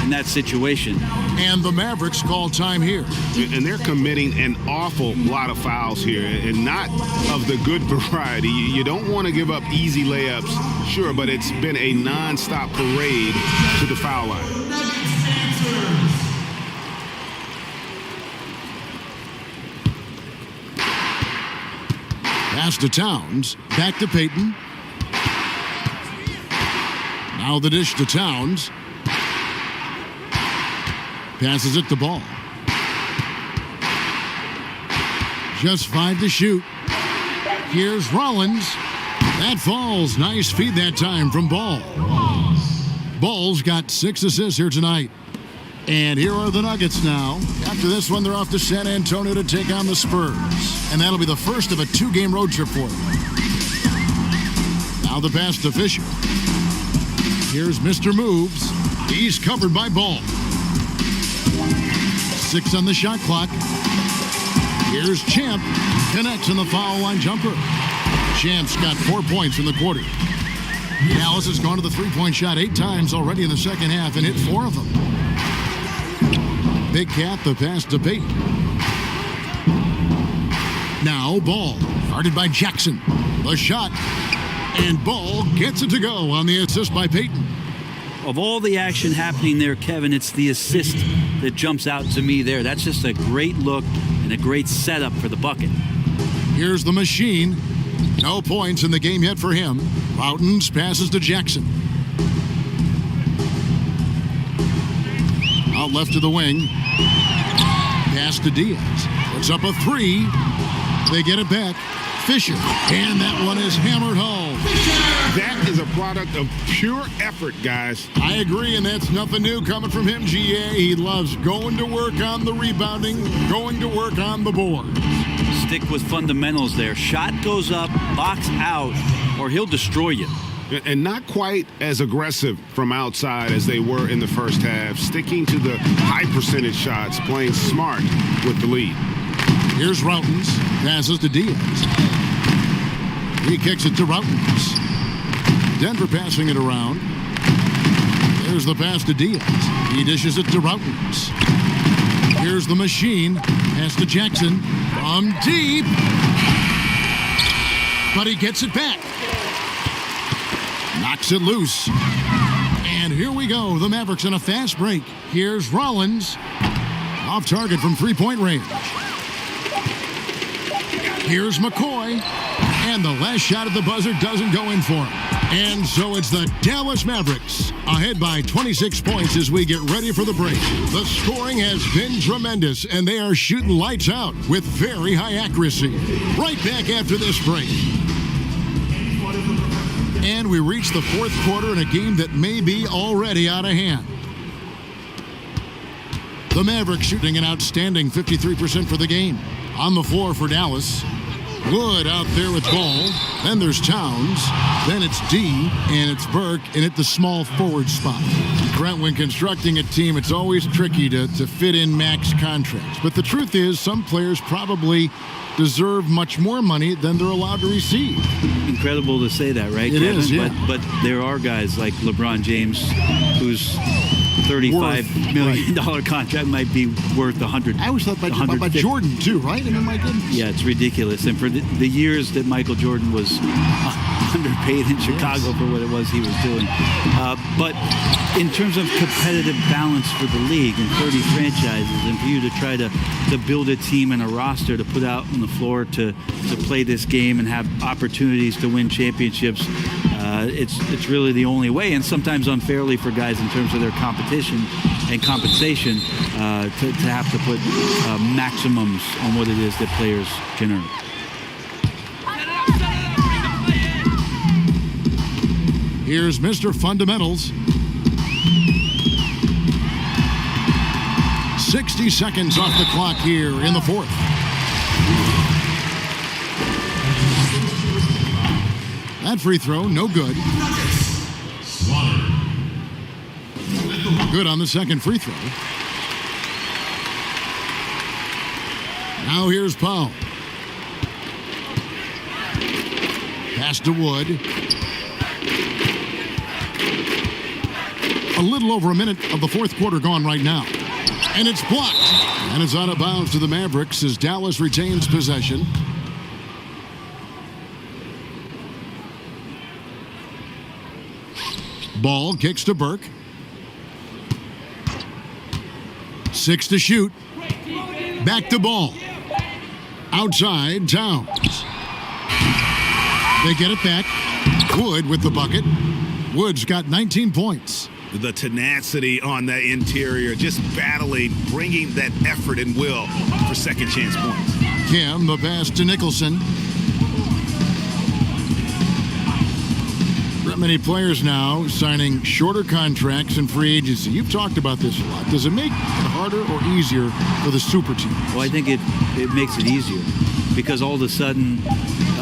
in that situation. And the Mavericks call time here. And they're committing an awful lot of fouls here, and not of the good variety. You don't want to give up easy layups, sure, but it's been a non-stop parade to the foul line. Pass to Towns. Back to Payton. Now the dish to Towns. Passes it to Ball. Just 5 to shoot. Here's Rollins. That falls. Nice feed that time from Ball. Ball's got 6 assists here tonight. And here are the Nuggets now. After this one, they're off to San Antonio to take on the Spurs. And that'll be the first of a 2-game road trip for them. Now the pass to Fisher. Here's Mr. Moves. He's covered by Ball. 6 on the shot clock. Here's Champ. Connects in the foul line jumper. Champ's got 4 points in the quarter. Dallas has gone to the three-point shot 8 times already in the second half and hit 4 of them. Big Cat, the pass to Payton. Now Ball, guarded by Jackson. The shot, and Ball gets it to go on the assist by Payton. Of all the action happening there, Kevin, it's the assist that jumps out to me there. That's just a great look and a great setup for the bucket. Here's the machine. No points in the game yet for him. Mountains passes to Jackson. Out left to the wing. Pass to Diaz. Puts up a 3. They get it back. Fisher. And that one is hammered home. That is a product of pure effort, guys. I agree, and that's nothing new coming from him, GA. He loves going to work on the rebounding, going to work on the board. Stick with fundamentals there. Shot goes up, box out, or he'll destroy you. And not quite as aggressive from outside as they were in the first half. Sticking to the high percentage shots, playing smart with the lead. Here's Routens. Passes to Diaz. He kicks it to Routens. Denver passing it around. There's the pass to Diaz. He dishes it to Routens. Here's the machine. Pass to Jackson. From deep. But he gets it back. Knocks it loose. And here we go. The Mavericks on a fast break. Here's Rollins. Off target from three-point range. Here's McCoy. And the last shot at the buzzer doesn't go in for him. And so it's the Dallas Mavericks ahead by 26 points as we get ready for the break. The scoring has been tremendous, and they are shooting lights out with very high accuracy. Right back after this break. And we reach the fourth quarter in a game that may be already out of hand. The Mavericks shooting an outstanding 53% for the game. On the floor for Dallas. Wood out there with Ball. Then there's Towns. Then it's D, and it's Burke, and at the small forward spot. Brent, when constructing a team, it's always tricky to fit in max contracts. But the truth is, some players probably deserve much more money than they're allowed to receive. Incredible to say that, right, It Kevin? is, yeah. But there are guys like LeBron James whose $35 million contract might be worth 100. I always thought by Jordan, too, right? I mean, my goodness. Yeah, it's ridiculous. And for the years that Michael Jordan was underpaid in Chicago for what it was he was doing. But in terms of competitive balance for the league and 30 franchises, and for you to try to build a team and a roster to put out on the floor to play this game and have opportunities to win championships, it's really the only way, and sometimes unfairly for guys in terms of their competition and compensation to have to put maximums on what it is that players can earn. Here's Mr. Fundamentals. 60 seconds off the clock here in the fourth. That free throw, no good. Good on the second free throw. Now here's Powell. Pass to Wood. A little over a minute of the fourth quarter gone right now. And it's blocked. And it's out of bounds to the Mavericks as Dallas retains possession. Ball kicks to Burke. 6 to shoot. Back to Ball. Outside, Towns. They get it back. Wood with the bucket. Wood's got 19 points. The tenacity on that interior, just battling, bringing that effort and will for second chance points. Kim, the pass to Nicholson. That many players now signing shorter contracts in free agency. You've talked about this a lot. Does it make it harder or easier for the super teams? Well, I think it makes it easier because all of a sudden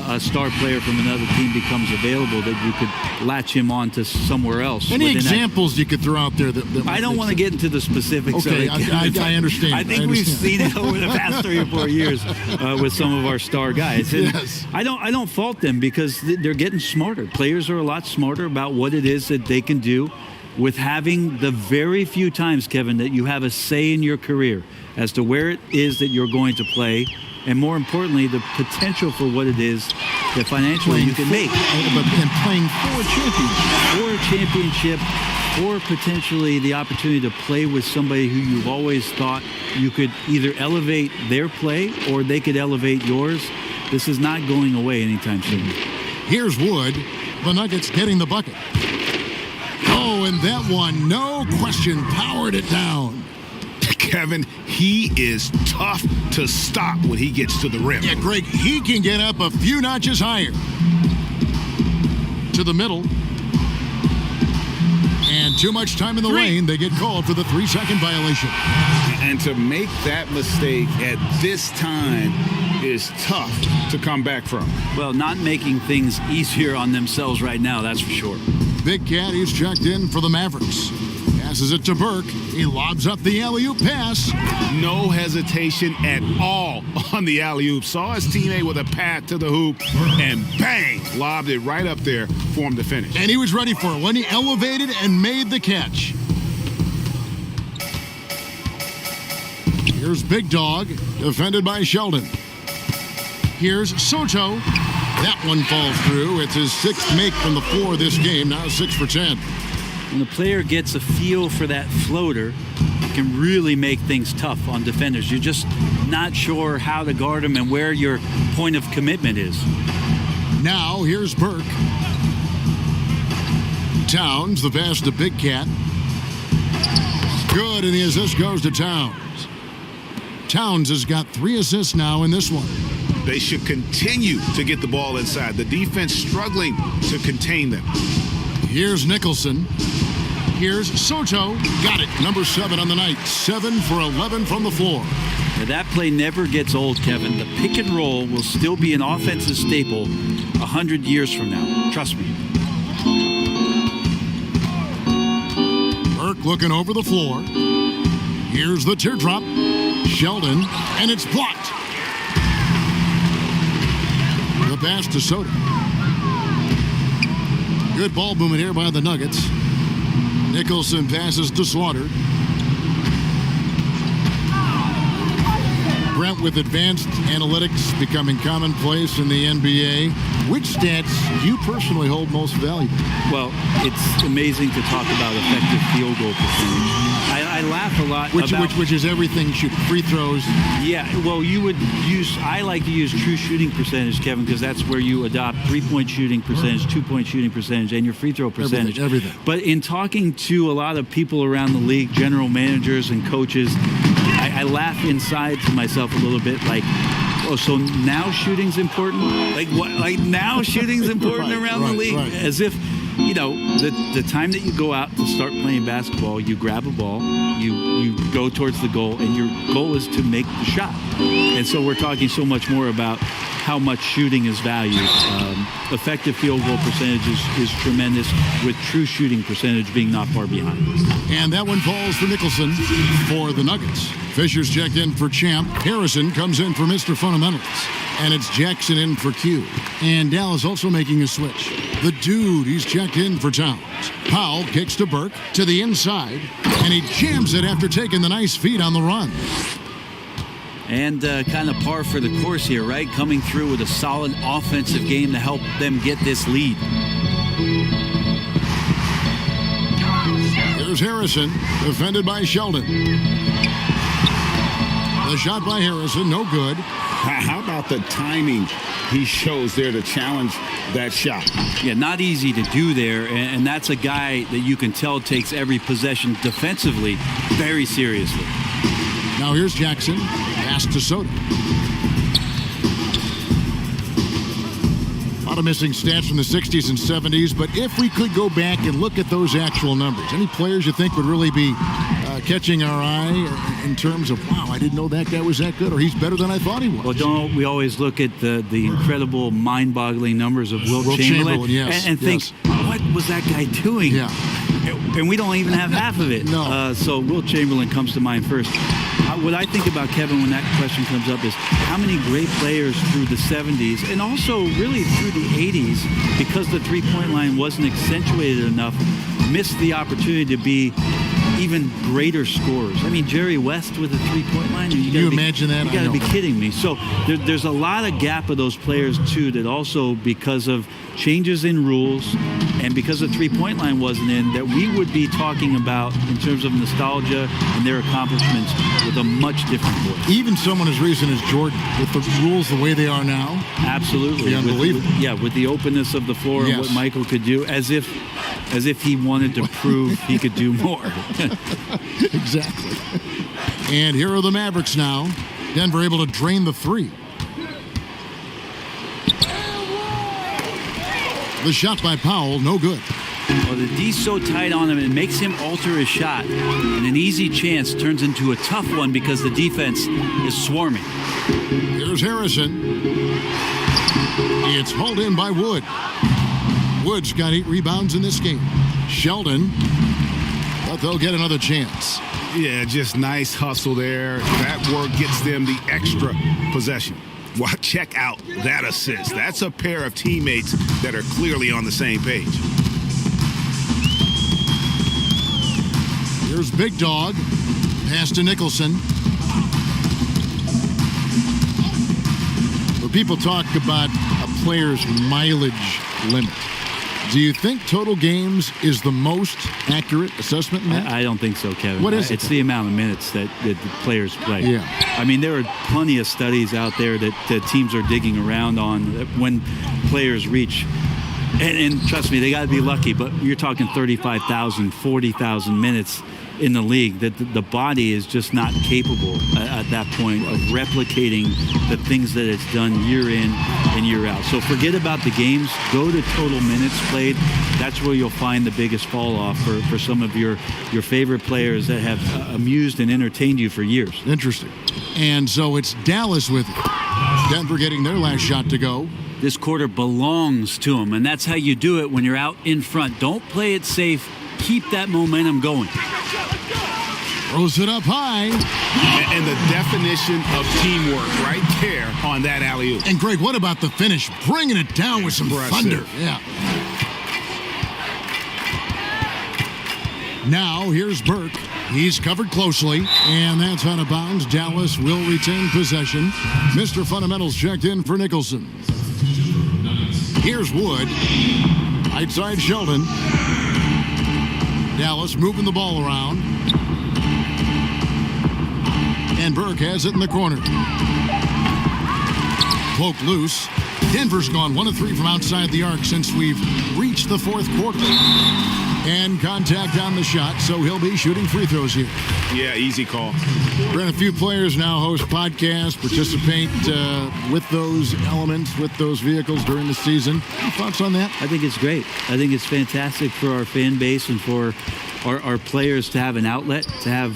a star player from another team becomes available that you could latch him on to somewhere else. Any examples you could throw out there that I don't want to get into the specifics. Okay, of it. I understand. I think we've seen it over the past 3 or 4 years with some of our star guys. And yes. I don't fault them because they're getting smarter. Players are a lot smarter about what it is that they can do with having the very few times, Kevin, that you have a say in your career as to where it is that you're going to play. And more importantly, the potential for what it is that financially you can make. And playing for a championship. Or potentially the opportunity to play with somebody who you've always thought you could either elevate their play or they could elevate yours. This is not going away anytime soon. Here's Wood. The Nuggets getting the bucket. Oh, and that one, no question, powered it down. Kevin, he is tough to stop when he gets to the rim. Yeah, Greg, he can get up a few notches higher. To the middle. And too much time in the lane. They get called for the 3-second violation. And to make that mistake at this time is tough to come back from. Well, not making things easier on themselves right now, that's for sure. Big Cat, he's checked in for the Mavericks. Passes it to Burke. He lobs up the alley-oop pass. No hesitation at all on the alley-oop. Saw his teammate with a path to the hoop, and bang, lobbed it right up there for him to finish. And he was ready for it when he elevated and made the catch. Here's Big Dog, defended by Sheldon. Here's Soto. That one falls through. It's his 6th make from the floor this game, now 6 for 10. When the player gets a feel for that floater, it can really make things tough on defenders. You're just not sure how to guard them and where your point of commitment is. Now, here's Burke. Towns, the pass to Big Cat. Good, and the assist goes to Towns. Towns has got 3 assists now in this one. They should continue to get the ball inside. The defense struggling to contain them. Here's Nicholson. Here's Soto. Got it. Number 7 on the night. 7 for 11 from the floor. Now, that play never gets old, Kevin. The pick and roll will still be an offensive staple 100 years from now. Trust me. Burke looking over the floor. Here's the teardrop. Sheldon, and it's blocked. The pass to Soto. Good ball movement here by the Nuggets. Nicholson passes to Slaughter. Brent, with advanced analytics becoming commonplace in the NBA, which stats do you personally hold most valuable? Well, it's amazing to talk about effective field goal percentage. I laugh a lot about... Which is everything shoot, free throws. Yeah, well, I like to use true shooting percentage, Kevin, because that's where you adopt 3-point shooting percentage, 2-point shooting percentage, and your free throw percentage. Everything. But in talking to a lot of people around the league, general managers and coaches, I laugh inside to myself a little bit like, oh, so now shooting's important? Like what? Like now shooting's important around the league? Right. As if, you know, the time that you go out to start playing basketball, you grab a ball, you go towards the goal, and your goal is to make the shot. And so we're talking so much more about how much shooting is valued. Effective field goal percentage is tremendous, with true shooting percentage being not far behind. And that one falls for Nicholson for the Nuggets. Fisher's checked in for Champ. Harrison comes in for Mr. Fundamentals. And it's Jackson in for Q. And Dallas also making a switch. The dude, he's checked in for Towns. Powell kicks to Burke to the inside. And he jams it after taking the nice feed on the run. And kind of par for the course here, right? Coming through with a solid offensive game to help them get this lead. Here's Harrison, defended by Sheldon. The shot by Harrison, no good. How about the timing he shows there to challenge that shot? Yeah, not easy to do there, and that's a guy that you can tell takes every possession defensively very seriously. Now here's Jackson, pass to Soto. lot of missing stats from the 60s and 70s, but if we could go back and look at those actual numbers, any players you think would really be catching our eye in terms of, wow, I didn't know that guy was that good, or he's better than I thought he was? Well, don't we always look at the incredible, mind-boggling numbers of Wilt Chamberlain yes, and think, what was that guy doing? Yeah. And we don't even have half of it. No. So Wilt Chamberlain comes to mind first. What I think about Kevin when that question comes up is how many great players through the 70s and also really through the 80s, because the three-point line wasn't accentuated enough, missed the opportunity to be even greater scorers. I mean, Jerry West with a three-point line. Can you imagine that? You got to be kidding me. So there's a lot of gap of those players too that also, because of changes in rules and because the three-point line wasn't in, that we would be talking about in terms of nostalgia and their accomplishments with a much different voice. Even someone as recent as Jordan, with the rules the way they are now. Absolutely. Unbelievable. With the openness of the floor and what Michael could do, as if he wanted to prove he could do more. Exactly. And here are the Mavericks now. Denver able to drain the three. The shot by Powell, no good. Well, the D's so tight on him, it makes him alter his shot. And an easy chance turns into a tough one because the defense is swarming. Here's Harrison. It's hauled in by Wood. Wood's got 8 rebounds in this game. Sheldon, but they'll get another chance. Yeah, just nice hustle there. That work gets them the extra possession. Well, check out that assist. That's a pair of teammates that are clearly on the same page. Here's Big Dog. Pass to Nicholson. When people talk about a player's mileage limit, do you think total games is the most accurate assessment in that? I don't think so, Kevin. What is it? It's the amount of minutes that the players play. Yeah. I mean, there are plenty of studies out there that teams are digging around on when players reach. And trust me, they got to be lucky, but you're talking 35,000, 40,000 minutes in the league, that the body is just not capable at that point of replicating the things that it's done year in and year out. So forget about the games. Go to total minutes played. That's where you'll find the biggest fall off for some of your favorite players that have amused and entertained you for years. Interesting. And so it's Dallas with it. Denver getting their last shot to go. This quarter belongs to them, and that's how you do it when you're out in front. Don't play it safe. Keep that momentum going. Throws it up high. And the definition of teamwork right there on that alley-oop. And Greg, what about the finish? Bringing it down with some thunder. Yeah. Now here's Burke. He's covered closely, and that's out of bounds. Dallas will retain possession. Mr. Fundamentals checked in for Nicholson. Here's Wood. Right side Sheldon. Dallas moving the ball around. And Burke has it in the corner. Poke loose. Denver's gone 1 of 3 from outside the arc since we've reached the fourth quarter. And contact on the shot, so he'll be shooting free throws here. Yeah, easy call. Brent, a few players now host podcasts, participate with those elements, with those vehicles during the season. Any thoughts on that? I think it's great. I think it's fantastic for our fan base and for our players to have an outlet, to have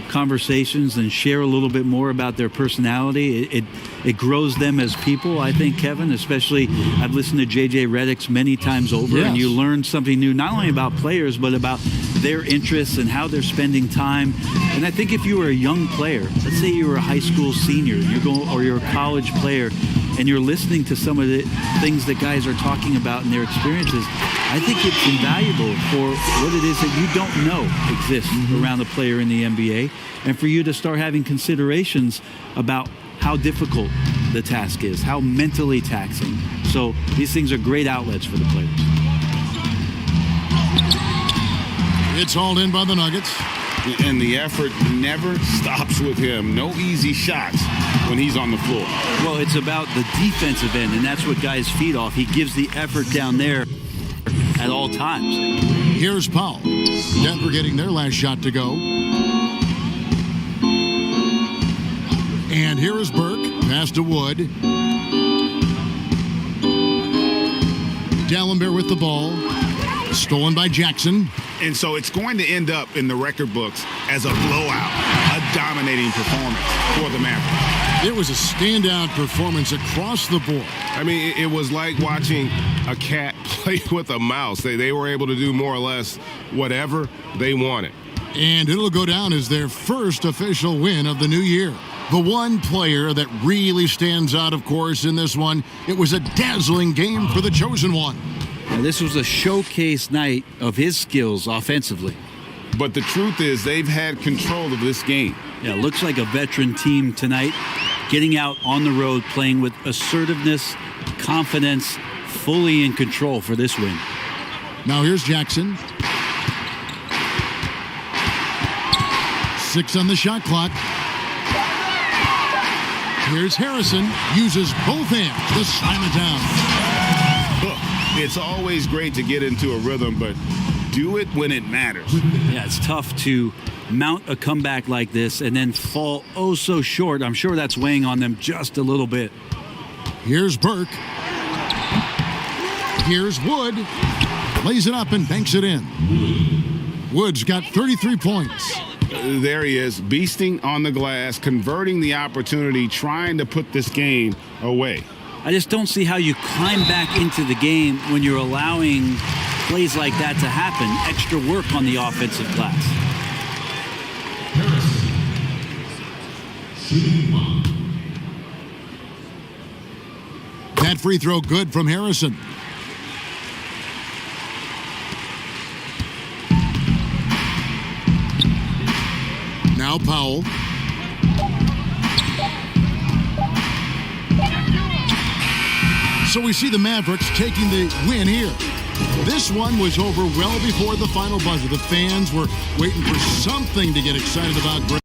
conversations and share a little bit more about their personality. It grows them as people, I think, Kevin, especially I've listened to JJ Redick's many times over, yes. And you learn something new, not only about players, but about their interests and how they're spending time. And I think if you were a young player, let's say you were a high school senior, or you're a college player, and you're listening to some of the things that guys are talking about in their experiences, I think it's invaluable for what it is that you don't know exists around a player in the NBA, and for you to start having considerations about how difficult the task is, how mentally taxing. So these things are great outlets for the players. It's hauled in by the Nuggets. And the effort never stops with him. No easy shots when he's on the floor. Well, it's about the defensive end, and that's what guys feed off. He gives the effort down there at all times. Here's Powell. Denver getting their last shot to go. And here is Burke. Pass to Wood. Dallenberg with the ball. Stolen by Jackson. And so it's going to end up in the record books as a blowout, a dominating performance for the Mavericks. It was a standout performance across the board. I mean, it was like watching a cat play with a mouse. They were able to do more or less whatever they wanted. And it'll go down as their first official win of the new year. The one player that really stands out, of course, in this one, it was a dazzling game for the chosen one. Now, this was a showcase night of his skills offensively. But the truth is they've had control of this game. Yeah, looks like a veteran team tonight, getting out on the road, playing with assertiveness, confidence, fully in control for this win. Now here's Jackson. 6 on the shot clock. Here's Harrison. Uses both hands to slam it down. Look, it's always great to get into a rhythm, but do it when it matters. Yeah, it's tough to mount a comeback like this and then fall oh so short. I'm sure that's weighing on them just a little bit. Here's Burke. Here's Wood. Lays it up and banks it in. Wood's got 33 points. There he is, beasting on the glass, converting the opportunity, trying to put this game away. I just don't see how you climb back into the game when you're allowing plays like that to happen. Extra work on the offensive glass. That free throw good from Harrison. Now Powell. So we see the Mavericks taking the win here. This one was over well before the final buzzer. The fans were waiting for something to get excited about.